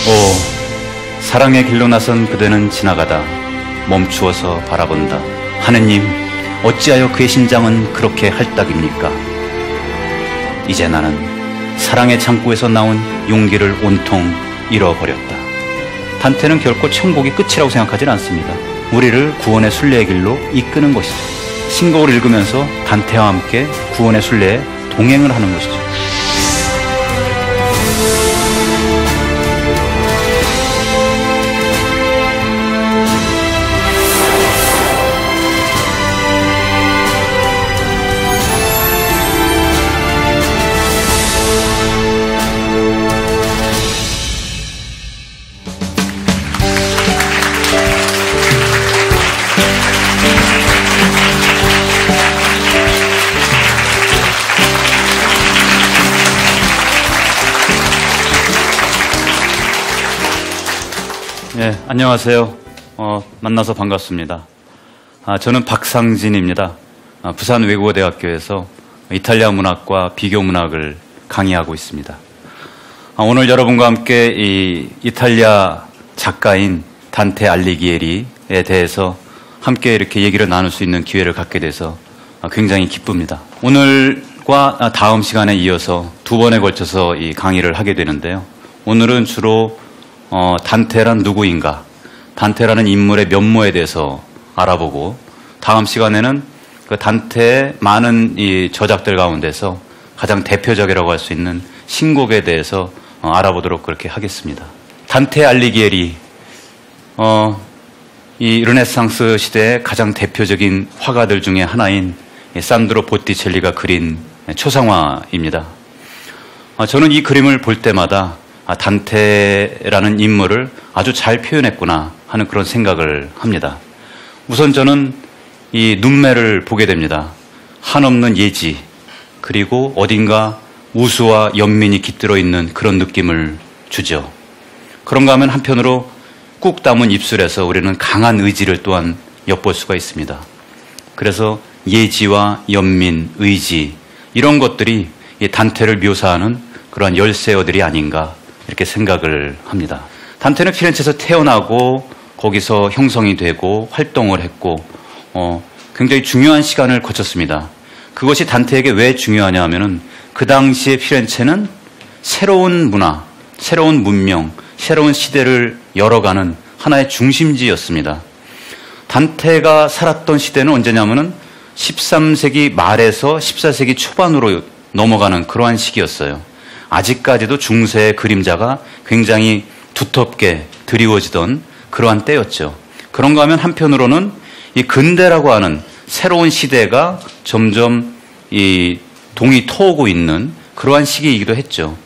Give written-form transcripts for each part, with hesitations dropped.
오, 사랑의 길로 나선 그대는 지나가다 멈추어서 바라본다. 하느님, 어찌하여 그의 심장은 그렇게 할딱입니까? 이제 나는 사랑의 창고에서 나온 용기를 온통 잃어버렸다. 단테는 결코 천국이 끝이라고 생각하진 않습니다. 우리를 구원의 순례의 길로 이끄는 것이죠. 신곡을 읽으면서 단테와 함께 구원의 순례에 동행을 하는 것이죠. 네, 안녕하세요. 만나서 반갑습니다. 저는 박상진입니다. 부산 외국어대학교에서 이탈리아 문학과 비교 문학을 강의하고 있습니다. 오늘 여러분과 함께 이 이탈리아 작가인 단테 알리기에리에 대해서 함께 이렇게 얘기를 나눌 수 있는 기회를 갖게 돼서 굉장히 기쁩니다. 오늘과 다음 시간에 이어서 두 번에 걸쳐서 이 강의를 하게 되는데요. 오늘은 주로 단테란 누구인가, 단테라는 인물의 면모에 대해서 알아보고, 다음 시간에는 그 단테의 많은 이 저작들 가운데서 가장 대표적이라고 할 수 있는 신곡에 대해서 알아보도록 그렇게 하겠습니다. 단테 알리기에리, 이 르네상스 시대의 가장 대표적인 화가들 중에 하나인 산드로 보티첼리가 그린 초상화입니다. 저는 이 그림을 볼 때마다 단테라는 인물을 아주 잘 표현했구나 하는 그런 생각을 합니다. 우선 저는 이 눈매를 보게 됩니다. 한없는 예지, 그리고 어딘가 우수와 연민이 깃들어 있는 그런 느낌을 주죠. 그런가 하면 한편으로 꾹 담은 입술에서 우리는 강한 의지를 또한 엿볼 수가 있습니다. 그래서 예지와 연민, 의지, 이런 것들이 이 단테를 묘사하는 그러한 열쇠어들이 아닌가 이렇게 생각을 합니다. 단테는 피렌체에서 태어나고 거기서 형성이 되고 활동을 했고 굉장히 중요한 시간을 거쳤습니다. 그것이 단테에게 왜 중요하냐 하면은 그 당시에 피렌체는 새로운 문화, 새로운 문명, 새로운 시대를 열어가는 하나의 중심지였습니다. 단테가 살았던 시대는 언제냐면은 13세기 말에서 14세기 초반으로 넘어가는 그러한 시기였어요. 아직까지도 중세의 그림자가 굉장히 두텁게 드리워지던 그러한 때였죠. 그런가 하면 한편으로는 이 근대라고 하는 새로운 시대가 점점 이 동이 터오고 있는 그러한 시기이기도 했죠.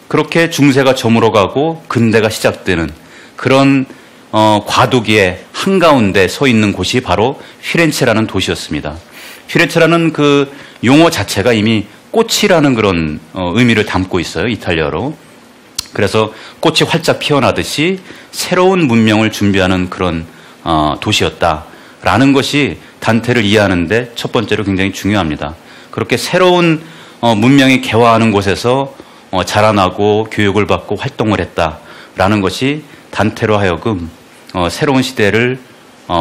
그렇게 중세가 저물어가고 근대가 시작되는 그런 과도기의 한가운데 서 있는 곳이 바로 피렌체라는 도시였습니다. 피렌체라는 그 용어 자체가 이미 꽃이라는 그런 의미를 담고 있어요, 이탈리아로. 그래서 꽃이 활짝 피어나듯이 새로운 문명을 준비하는 그런 도시였다라는 것이 단테를 이해하는데 첫 번째로 굉장히 중요합니다. 그렇게 새로운 문명이 개화하는 곳에서 자라나고 교육을 받고 활동을 했다라는 것이 단테로 하여금 새로운 시대를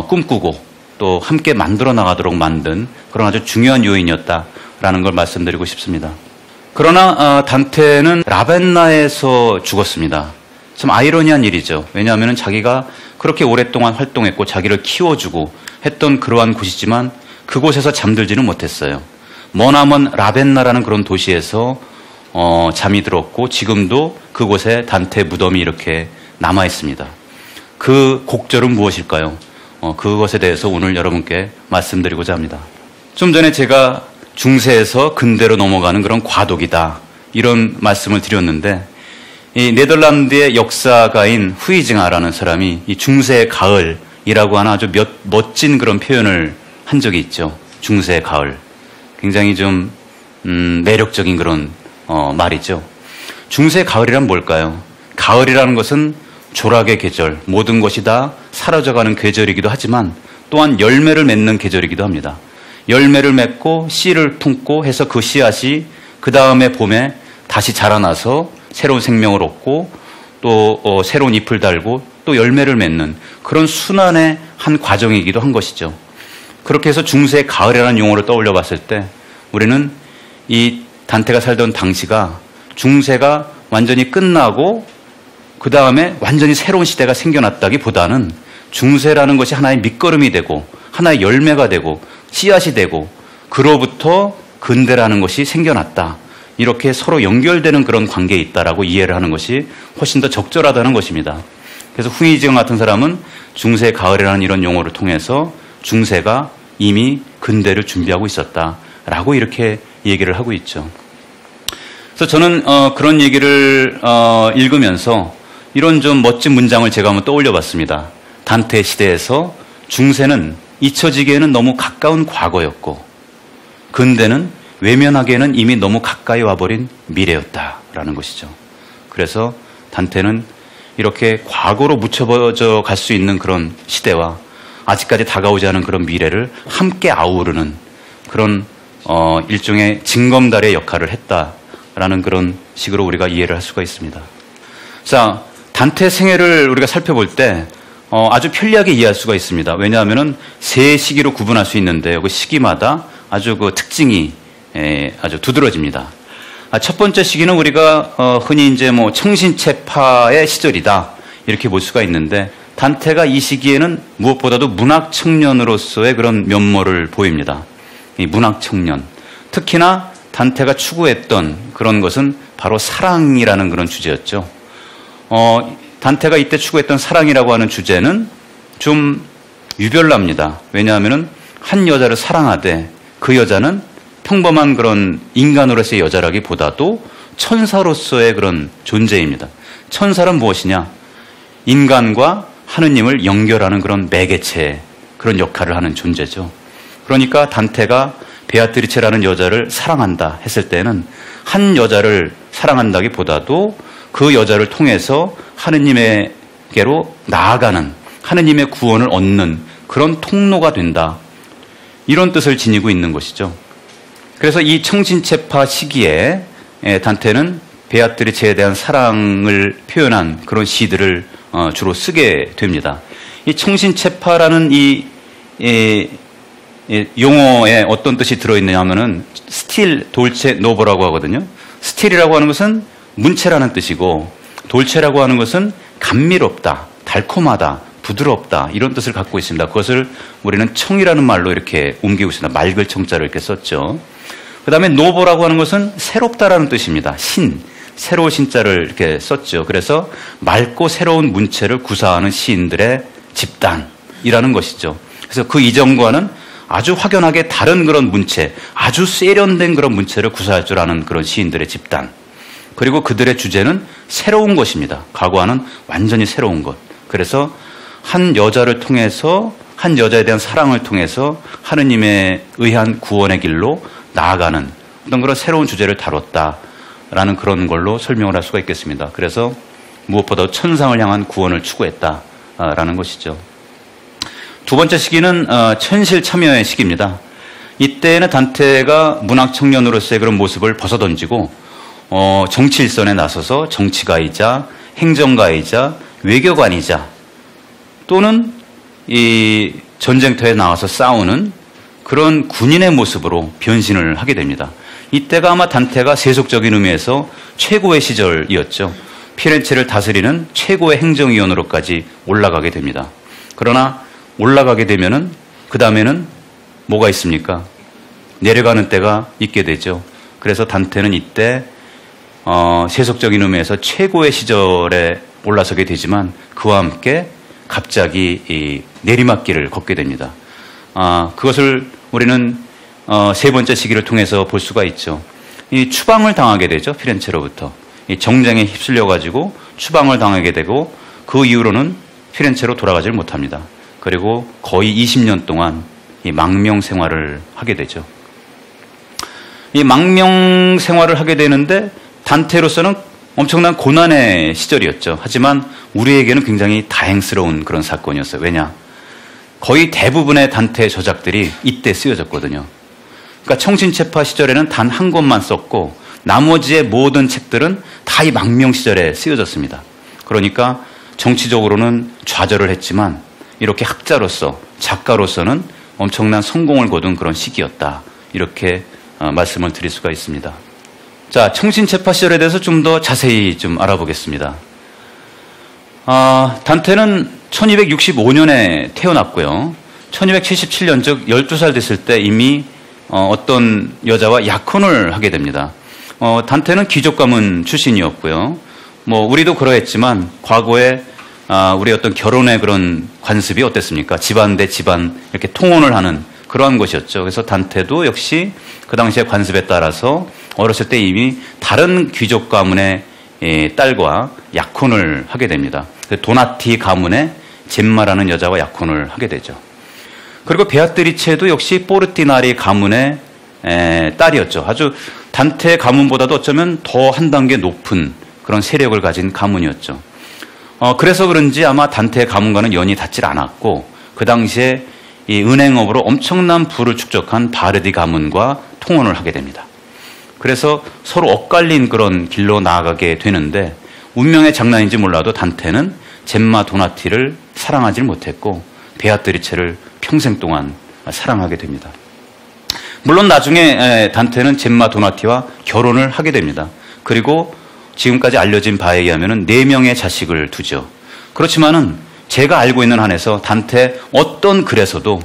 꿈꾸고 또 함께 만들어 나가도록 만든 그런 아주 중요한 요인이었다라는 걸 말씀드리고 싶습니다. 그러나 단테는 라벤나에서 죽었습니다. 참 아이러니한 일이죠. 왜냐하면 자기가 그렇게 오랫동안 활동했고 자기를 키워주고 했던 그러한 곳이지만 그곳에서 잠들지는 못했어요. 머나먼 라벤나라는 그런 도시에서 잠이 들었고 지금도 그곳에 단테 무덤이 이렇게 남아 있습니다. 그 곡절은 무엇일까요? 그것에 대해서 오늘 여러분께 말씀드리고자 합니다. 좀 전에 제가 중세에서 근대로 넘어가는 그런 과도기다 이런 말씀을 드렸는데 이 네덜란드의 역사가인 후이징하라는 사람이 이 중세의 가을이라고 하는 아주 멋진 그런 표현을 한 적이 있죠. 중세의 가을. 굉장히 좀 매력적인 그런 말이죠. 중세의 가을이란 뭘까요? 가을이라는 것은 조락의 계절, 모든 것이 다 사라져가는 계절이기도 하지만 또한 열매를 맺는 계절이기도 합니다. 열매를 맺고 씨를 품고 해서 그 씨앗이 그 다음에 봄에 다시 자라나서 새로운 생명을 얻고 또 새로운 잎을 달고 또 열매를 맺는 그런 순환의 한 과정이기도 한 것이죠. 그렇게 해서 중세 가을이라는 용어를 떠올려 봤을 때 우리는 이 단테가 살던 당시가 중세가 완전히 끝나고 그 다음에 완전히 새로운 시대가 생겨났다기보다는 중세라는 것이 하나의 밑거름이 되고 하나의 열매가 되고 씨앗이 되고 그로부터 근대라는 것이 생겨났다. 이렇게 서로 연결되는 그런 관계에 있다라고 이해를 하는 것이 훨씬 더 적절하다는 것입니다. 그래서 후이지경 같은 사람은 중세 가을이라는 이런 용어를 통해서 중세가 이미 근대를 준비하고 있었다라고 이렇게 얘기를 하고 있죠. 그래서 저는 그런 얘기를 읽으면서 이런 좀 멋진 문장을 제가 한번 떠올려 봤습니다. 단테 시대에서 중세는 잊혀지기에는 너무 가까운 과거였고 근대는 외면하기에는 이미 너무 가까이 와버린 미래였다라는 것이죠. 그래서 단테는 이렇게 과거로 묻혀져 갈 수 있는 그런 시대와 아직까지 다가오지 않은 그런 미래를 함께 아우르는 그런 일종의 징검다리의 역할을 했다라는 그런 식으로 우리가 이해를 할 수가 있습니다. 자, 단테 생애를 우리가 살펴볼 때 아주 편리하게 이해할 수가 있습니다. 왜냐하면은 세 시기로 구분할 수 있는데 그 시기마다 아주 그 특징이 아주 두드러집니다. 첫 번째 시기는 우리가 흔히 이제 뭐 청신체파의 시절이다 이렇게 볼 수가 있는데 단테가 이 시기에는 무엇보다도 문학 청년으로서의 그런 면모를 보입니다. 이 문학 청년, 특히나 단테가 추구했던 그런 것은 바로 사랑이라는 그런 주제였죠. 단테가 이때 추구했던 사랑이라고 하는 주제는 좀 유별납니다. 왜냐하면은 한 여자를 사랑하되 그 여자는 평범한 그런 인간으로서의 여자라기보다도 천사로서의 그런 존재입니다. 천사는 무엇이냐? 인간과 하느님을 연결하는 그런 매개체, 그런 역할을 하는 존재죠. 그러니까 단테가 베아트리체라는 여자를 사랑한다 했을 때는 한 여자를 사랑한다기보다도 그 여자를 통해서 하느님에게로 나아가는 하느님의 구원을 얻는 그런 통로가 된다. 이런 뜻을 지니고 있는 것이죠. 그래서 이 청신체파 시기에 단테는 베아트리체에 대한 사랑을 표현한 그런 시들을 주로 쓰게 됩니다. 이 청신체파라는 이 용어에 어떤 뜻이 들어있느냐 하면은 스틸, 돌체, 노보라고 하거든요. 스틸이라고 하는 것은 문체라는 뜻이고 돌체라고 하는 것은 감미롭다, 달콤하다, 부드럽다 이런 뜻을 갖고 있습니다. 그것을 우리는 청이라는 말로 이렇게 옮기고 있습니다. 맑을 청자를 이렇게 썼죠. 그 다음에 노보라고 하는 것은 새롭다라는 뜻입니다. 새로운 신자를 이렇게 썼죠. 그래서 맑고 새로운 문체를 구사하는 시인들의 집단이라는 것이죠. 그래서 그 이전과는 아주 확연하게 다른 그런 문체, 아주 세련된 그런 문체를 구사할 줄 아는 그런 시인들의 집단. 그리고 그들의 주제는 새로운 것입니다. 과거와는 완전히 새로운 것. 그래서 한 여자를 통해서 한 여자에 대한 사랑을 통해서 하느님에 의한 구원의 길로 나아가는 어떤 그런 새로운 주제를 다뤘다라는 그런 걸로 설명을 할 수가 있겠습니다. 그래서 무엇보다 천상을 향한 구원을 추구했다라는 것이죠. 두 번째 시기는 천실 참여의 시기입니다. 이때는 단테가 문학 청년으로서의 그런 모습을 벗어던지고 정치 일선에 나서서 정치가이자 행정가이자 외교관이자 또는 이 전쟁터에 나와서 싸우는 그런 군인의 모습으로 변신을 하게 됩니다. 이때가 아마 단테가 세속적인 의미에서 최고의 시절이었죠. 피렌체를 다스리는 최고의 행정위원으로까지 올라가게 됩니다. 그러나 올라가게 되면은 그 다음에는 뭐가 있습니까? 내려가는 때가 있게 되죠. 그래서 단테는 이때 세속적인 의미에서 최고의 시절에 올라서게 되지만 그와 함께 갑자기 이 내리막길을 걷게 됩니다. 그것을 우리는 세 번째 시기를 통해서 볼 수가 있죠. 이 추방을 당하게 되죠. 피렌체로부터. 이 정쟁에 휩쓸려 가지고 추방을 당하게 되고 그 이후로는 피렌체로 돌아가질 못합니다. 그리고 거의 20년 동안 이 망명 생활을 하게 되죠. 이 망명 생활을 하게 되는데 단테로서는 엄청난 고난의 시절이었죠. 하지만 우리에게는 굉장히 다행스러운 그런 사건이었어요. 왜냐? 거의 대부분의 단테 저작들이 이때 쓰여졌거든요. 그러니까 청신체파 시절에는 단 한 권만 썼고 나머지의 모든 책들은 다 이 망명 시절에 쓰여졌습니다. 그러니까 정치적으로는 좌절을 했지만 이렇게 학자로서, 작가로서는 엄청난 성공을 거둔 그런 시기였다. 이렇게 말씀을 드릴 수가 있습니다. 자, 청신체파 시절에 대해서 좀 더 자세히 좀 알아보겠습니다. 단테는 1265년에 태어났고요. 1277년, 즉 12살 됐을 때 이미 어떤 여자와 약혼을 하게 됩니다. 단테는 귀족 가문 출신이었고요. 우리도 그러했지만 과거에 우리 어떤 결혼의 그런 관습이 어땠습니까? 집안 대 집안 이렇게 통혼을 하는 그러한 것이었죠. 그래서 단테도 역시 그 당시의 관습에 따라서 어렸을 때 이미 다른 귀족 가문의 딸과 약혼을 하게 됩니다. 도나티 가문의 젬마라는 여자와 약혼을 하게 되죠. 그리고 베아트리체도 역시 포르티나리 가문의 딸이었죠. 아주 단테 가문보다도 어쩌면 더 한 단계 높은 그런 세력을 가진 가문이었죠. 그래서 그런지 아마 단테 가문과는 연이 닿질 않았고 그 당시에 이 은행업으로 엄청난 부를 축적한 바르디 가문과 통혼을 하게 됩니다. 그래서 서로 엇갈린 그런 길로 나아가게 되는데 운명의 장난인지 몰라도 단테는 젬마 도나티를 사랑하지 못했고 베아트리체를 평생 동안 사랑하게 됩니다. 물론 나중에 단테는 젬마 도나티와 결혼을 하게 됩니다. 그리고 지금까지 알려진 바에 의하면 4명의 자식을 두죠. 그렇지만은 제가 알고 있는 한에서 단테 어떤 글에서도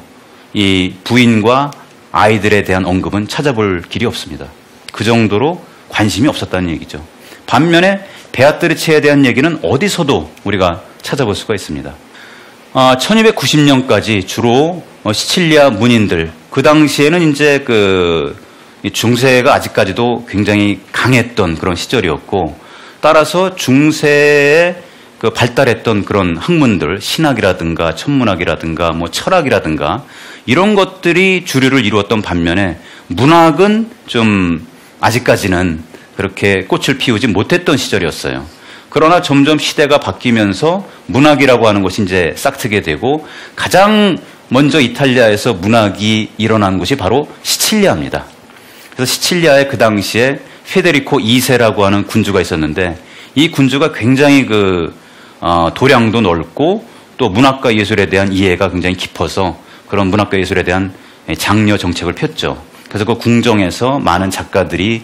이 부인과 아이들에 대한 언급은 찾아볼 길이 없습니다. 그 정도로 관심이 없었다는 얘기죠. 반면에 베아트리체에 대한 얘기는 어디서도 우리가 찾아볼 수가 있습니다. 1290년까지 주로 시칠리아 문인들, 그 당시에는 이제 중세가 아직까지도 굉장히 강했던 그런 시절이었고, 따라서 중세에 발달했던 그런 학문들, 신학이라든가 천문학이라든가 철학이라든가 이런 것들이 주류를 이루었던 반면에 문학은 좀 아직까지는 그렇게 꽃을 피우지 못했던 시절이었어요. 그러나 점점 시대가 바뀌면서 문학이라고 하는 것이 이제 싹트게 되고 가장 먼저 이탈리아에서 문학이 일어난 곳이 바로 시칠리아입니다. 그래서 시칠리아에 그 당시에 페데리코 2세라고 하는 군주가 있었는데 이 군주가 굉장히 도량도 넓고 또 문학과 예술에 대한 이해가 굉장히 깊어서 그런 문학과 예술에 대한 장려 정책을 폈죠. 그래서 그 궁정에서 많은 작가들이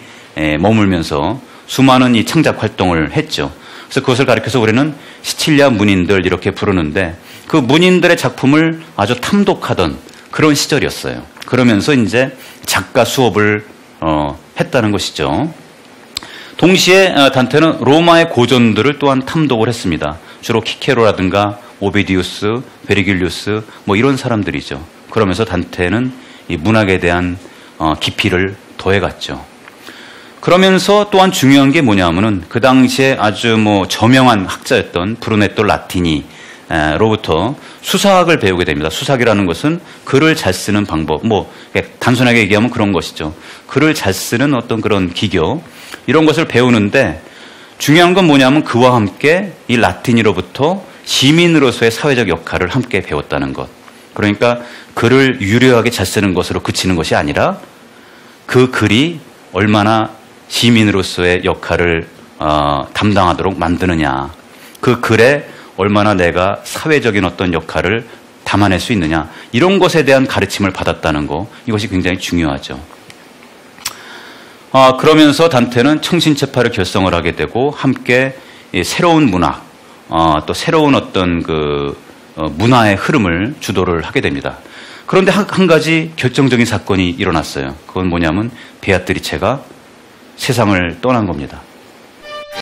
머물면서 수많은 이 창작 활동을 했죠. 그래서 그것을 가리켜서 우리는 시칠리아 문인들 이렇게 부르는데 그 문인들의 작품을 아주 탐독하던 그런 시절이었어요. 그러면서 이제 작가 수업을 했다는 것이죠. 동시에 단테는 로마의 고전들을 또한 탐독을 했습니다. 주로 키케로라든가 오비디우스, 베르길리우스 이런 사람들이죠. 그러면서 단테는 이 문학에 대한 깊이를 더해갔죠. 그러면서 또한 중요한 게 뭐냐면은 그 당시에 아주 저명한 학자였던 브루네토 라티니로부터 수사학을 배우게 됩니다. 수사학이라는 것은 글을 잘 쓰는 방법, 단순하게 얘기하면 그런 것이죠. 글을 잘 쓰는 어떤 그런 기교, 이런 것을 배우는데 중요한 건 뭐냐면 그와 함께 이 라티니로부터 시민으로서의 사회적 역할을 함께 배웠다는 것. 그러니까 글을 유려하게 잘 쓰는 것으로 그치는 것이 아니라 그 글이 얼마나 시민으로서의 역할을 담당하도록 만드느냐, 그 글에 얼마나 내가 사회적인 어떤 역할을 담아낼 수 있느냐, 이런 것에 대한 가르침을 받았다는 거, 이것이 굉장히 중요하죠. 그러면서 단테는 청신체파를 결성을 하게 되고 함께 새로운 문학, 또 새로운 어떤 문화의 흐름을 주도를 하게 됩니다. 그런데 한 가지 결정적인 사건이 일어났어요. 그건 뭐냐면 베아트리체가 세상을 떠난 겁니다.